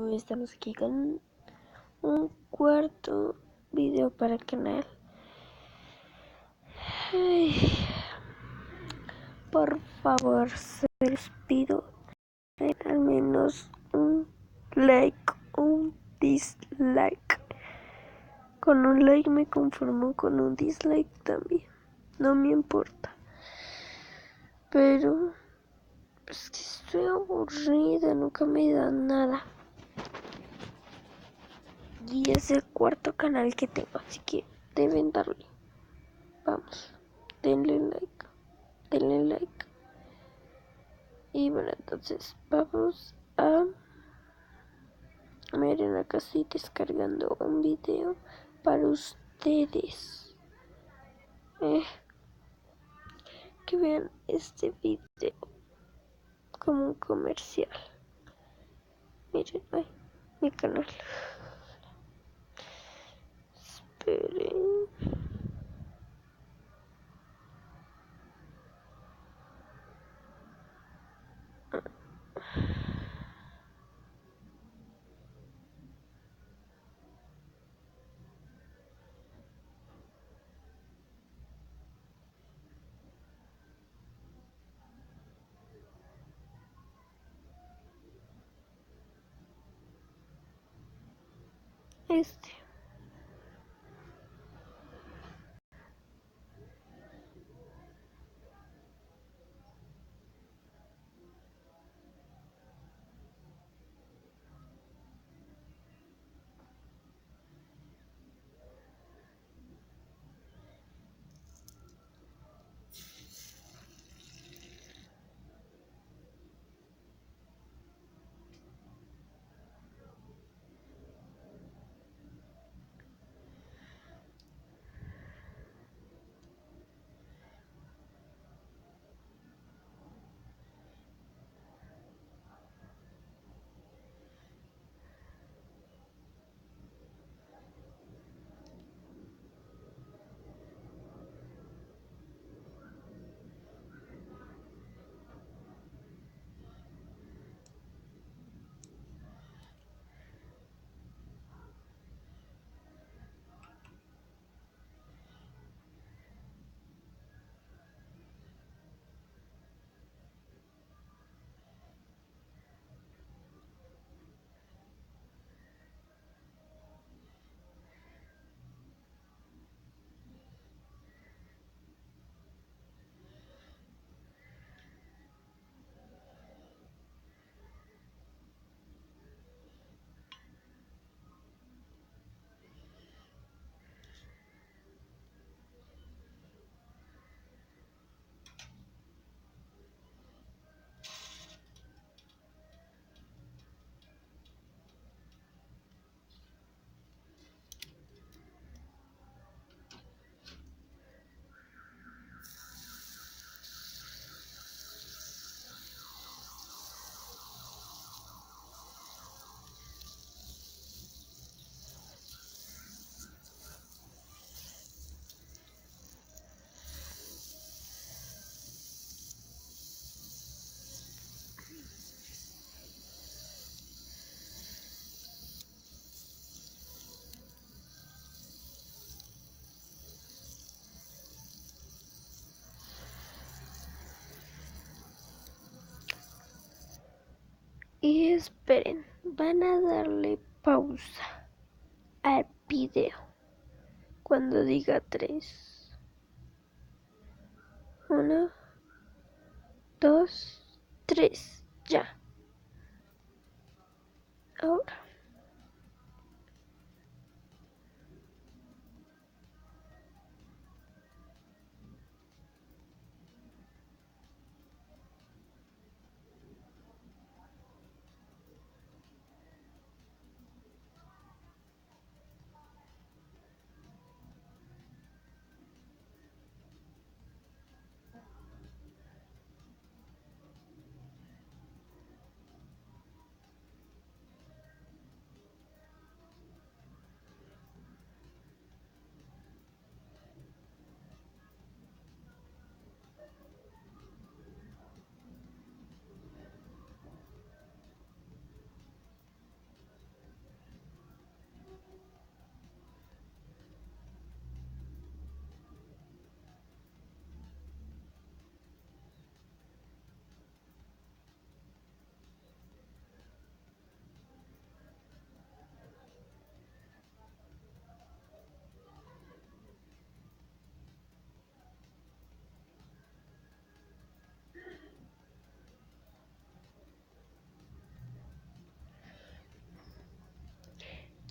Estamos aquí con un cuarto video para el canal. Ay, por favor, se les pido al menos un like o un dislike. Con un like me conformo, con un dislike también, no me importa. Pero es que estoy aburrida, nunca me dan nada. Y es el cuarto canal que tengo, así que deben darle. Vamos, denle like. Y bueno, entonces vamos a... Miren, acá estoy descargando un video para ustedes. Que vean este video como un comercial. Miren, ay, mi canal. Esperen. Este. Y esperen, van a darle pausa al video cuando diga 3. 1, 2, 3, ya. Ahora.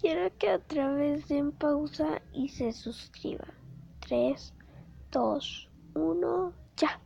quiero que otra vez den pausa y se suscriban. 3, 2, 1, ya.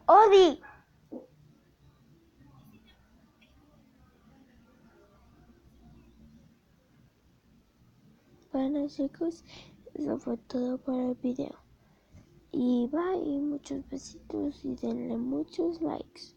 Odi. Bueno chicos, eso fue todo para el video. Y bye, muchos besitos y denle muchos likes.